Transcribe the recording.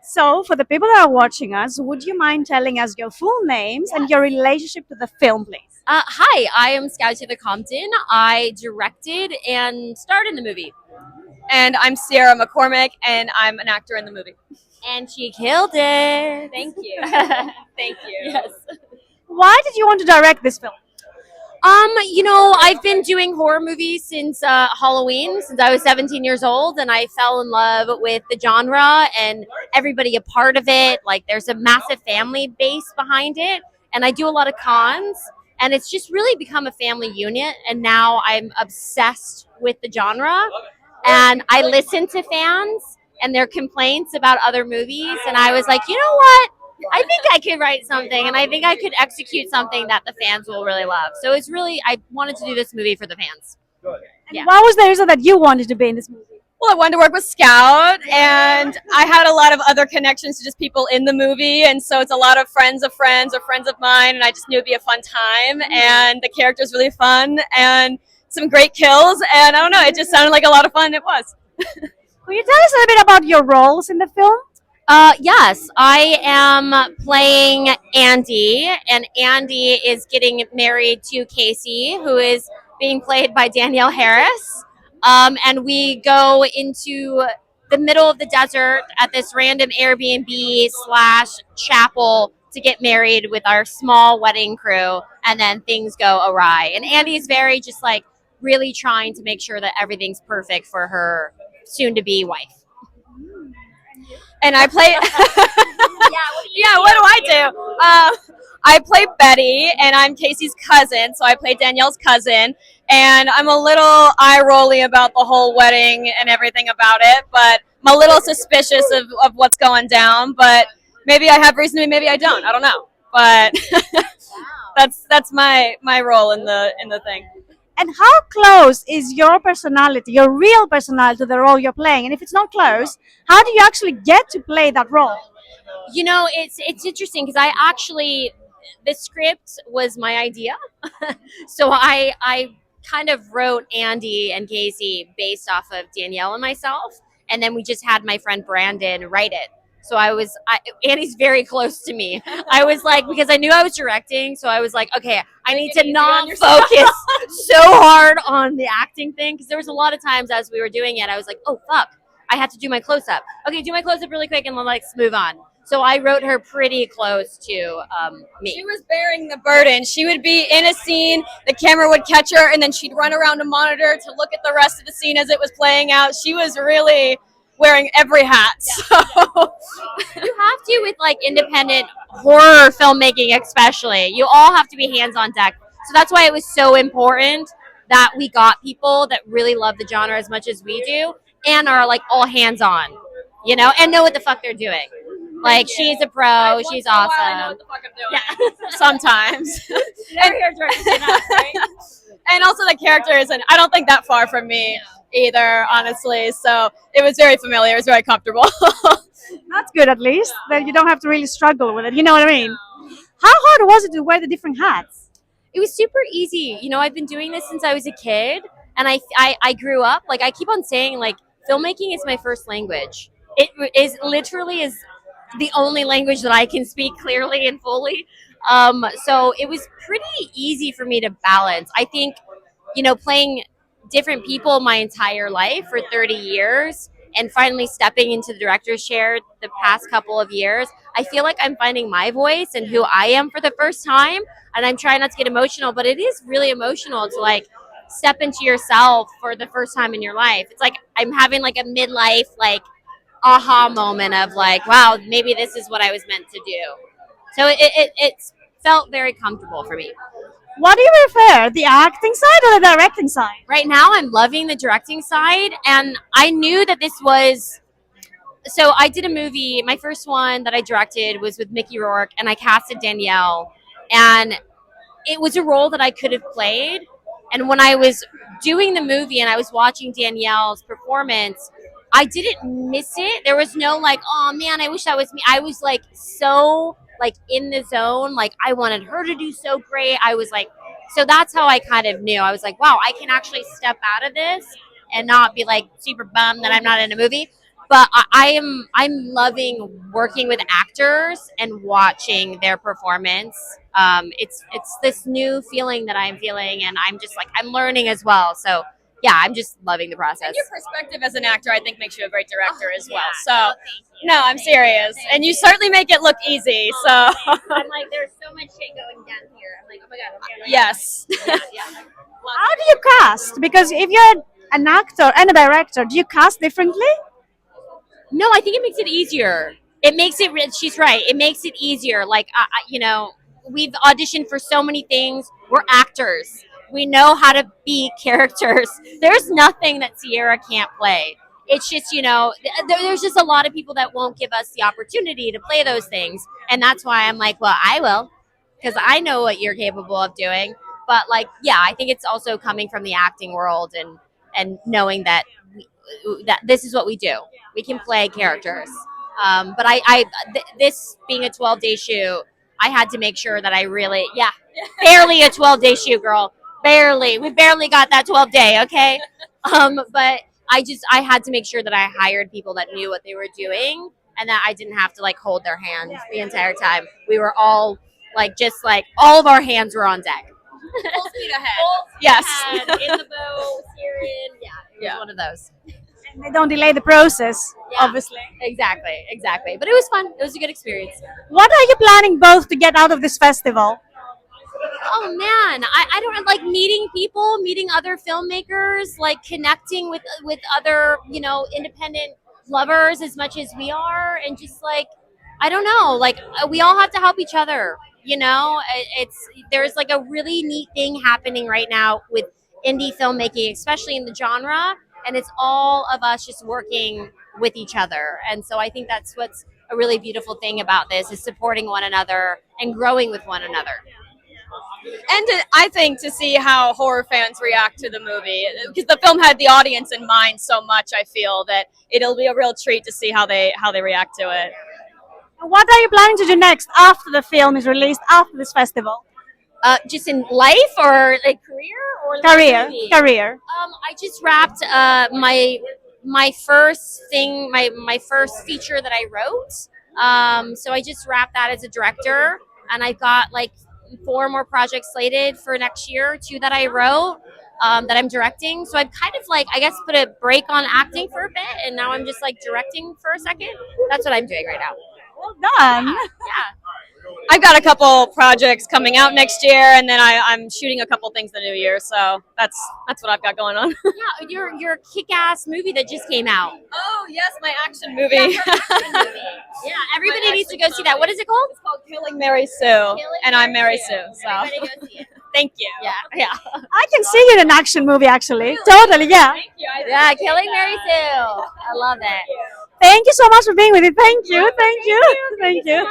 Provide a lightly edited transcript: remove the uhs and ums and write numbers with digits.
So, for the people that are watching us, would you mind telling us your full names and your relationship to the film, please? Hi, I am Scout Taylor-Compton. I directed and starred in the movie. And I'm Sierra McCormick, and I'm an actor in the movie. And she killed it. Thank you. Thank you. Yes. Why did you want to direct this film? I've been doing horror movies since Halloween, since I was 17 years old, and I fell in love with the genre and everybody a part of it. Like, there's a massive family base behind it, and I do a lot of cons, and it's just really become a family unit. And now I'm obsessed with the genre, and I listen to fans and their complaints about other movies, and I was like, you know what? I think I could write something, and I think I could execute something that the fans will really love. So it's really, I wanted to do this movie for the fans. And what was the reason that you wanted to be in this movie? Well, I wanted to work with Scout, and I had a lot of other connections to just people in the movie, and so it's a lot of friends of friends or friends of mine, and I just knew it'd be a fun time, and the character's really fun, and some great kills, and I don't know, it just sounded like a lot of fun. It was. Could you tell us a little bit about your roles in the film? Yes, I am playing Andy, and Andy is getting married to Casey, who is being played by Danielle Harris. And we go into the middle of the desert at this random Airbnb slash chapel to get married with our small wedding crew, and then things go awry. And Andy's very just like really trying to make sure that everything's perfect for her soon to be wife. And I play. Yeah, what do I do? I play Betty, and I'm Casey's cousin, so I play Danielle's cousin. And I'm a little eye-rolly about the whole wedding and everything about it, but I'm a little suspicious of what's going down. But maybe I have reason to be, maybe I don't. I don't know. But that's my role in the thing. And how close is your personality, your real personality, to the role you're playing? And if it's not close, how do you actually get to play that role? It's interesting because I actually the script was my idea, so I kind of wrote Andy and Casey based off of Danielle and myself, and then we just had my friend Brandon write it. So Andy's very close to me. I was like, because I knew I was directing, so I was like, okay, I need to not focus so hard on the acting thing, because there was a lot of times as we were doing it, I was like, oh fuck, I had to do my close up. Okay, do my close up really quick, and then let's move on. So I wrote her pretty close to me. She was bearing the burden. She would be in a scene, the camera would catch her, and then she'd run around a monitor to look at the rest of the scene as it was playing out. She was really wearing every hat. So You have to with like independent horror filmmaking, especially. You all have to be hands on deck. So that's why it was so important that we got people that really love the genre as much as we do and are like all hands on, and know what the fuck they're doing. Like, she's a pro. She's awesome. I know what the fuck I'm doing. Yeah. Sometimes. Right? And also the character isn't, I don't think that far from me either, honestly. So it was very familiar. It was very comfortable. That's good, at least, that you don't have to really struggle with it. You know what I mean? How hard was it to wear the different hats? It was super easy. I've been doing this since I was a kid, and I grew up. Like, I keep on saying, like, filmmaking is my first language. It is literally is the only language that I can speak clearly and fully. So it was pretty easy for me to balance. I think, playing different people my entire life for 30 years and finally stepping into the director's chair the past couple of years, I feel like I'm finding my voice and who I am for the first time. And I'm trying not to get emotional, but it is really emotional to like step into yourself for the first time in your life. It's like I'm having like a midlife, like, aha moment of like, wow, maybe this is what I was meant to do. So it felt very comfortable for me. What do you prefer, the acting side or the directing side? Right now I'm loving the directing side, and I knew that this was, so I did a movie, my first one that I directed was with Mickey Rourke, and I casted Danielle, and it was a role that I could have played. And when I was doing the movie and I was watching Danielle's performance, I didn't miss it. There was no like, oh man, I wish that was me. I was like so like in the zone. Like, I wanted her to do so great. I was like, so that's how I kind of knew. I was like, wow, I can actually step out of this and not be like super bummed that I'm not in a movie. but I'm loving working with actors and watching their performance. It's this new feeling that I'm feeling, and I'm just like I'm learning as well. So yeah, I'm just loving the process. And your perspective as an actor, I think, makes you a great director as well. So, Oh, thank you. no, I'm serious. And you certainly make it look easy. So, I'm like, there's so much shit going down here. I'm like, oh my god. yes. Yeah. How do you cast? Because if you're an actor and a director, do you cast differently? No, I think it makes it easier. It makes it. She's right. It makes it easier. Like, we've auditioned for so many things. We're actors. We know how to be characters. There's nothing that Sierra can't play. It's just, there's just a lot of people that won't give us the opportunity to play those things, and that's why I'm like, well, I will, because I know what you're capable of doing. But like, yeah, I think it's also coming from the acting world and knowing that that this is what we do. We can play characters. But this being a 12-day shoot, I had to make sure that I really, barely a 12-day shoot, girl. Barely. We barely got that 12-day, okay? But I had to make sure that I hired people that knew what they were doing and that I didn't have to like hold their hands the entire time. We were all all of our hands were on deck. Full speed ahead. Yes. In the boat, steering. Yeah, it was one of those. And they don't delay the process, obviously. Exactly. But it was fun. It was a good experience. What are you planning both to get out of this festival? Oh man, I don't like meeting people, meeting other filmmakers, like connecting with other, independent lovers as much as we are, and just like, I don't know, like we all have to help each other. There's like a really neat thing happening right now with indie filmmaking, especially in the genre, and it's all of us just working with each other. And so I think that's what's a really beautiful thing about this is supporting one another and growing with one another. And I think to see how horror fans react to the movie, because the film had the audience in mind so much, I feel that it'll be a real treat to see how they react to it. What are you planning to do next after the film is released, after this festival? Just in life or like career or like Career. I just wrapped my first thing, my first feature that I wrote. So I just wrapped that as a director, and I've got like 4 more projects slated for next year, 2 that I wrote that I'm directing. So I've kind of like, I guess, put a break on acting for a bit, and now I'm just like directing for a second. That's what I'm doing right now. Well done. Yeah. I've got a couple projects coming out next year, and then I'm shooting a couple things the new year. So that's what I've got going on. Yeah, your kick-ass movie that just came out. Oh yes, my action movie. Yeah, everybody needs to go see that. What is it called? It's called Killing Mary Sue, and I'm Mary Sue. So Everybody go see it. thank you. Yeah. I can see you in an action movie, actually. Totally, yeah. Thank you. Yeah, Killing Mary Sue. I love it. Thank you so much for being with me. Thank you. Thank you.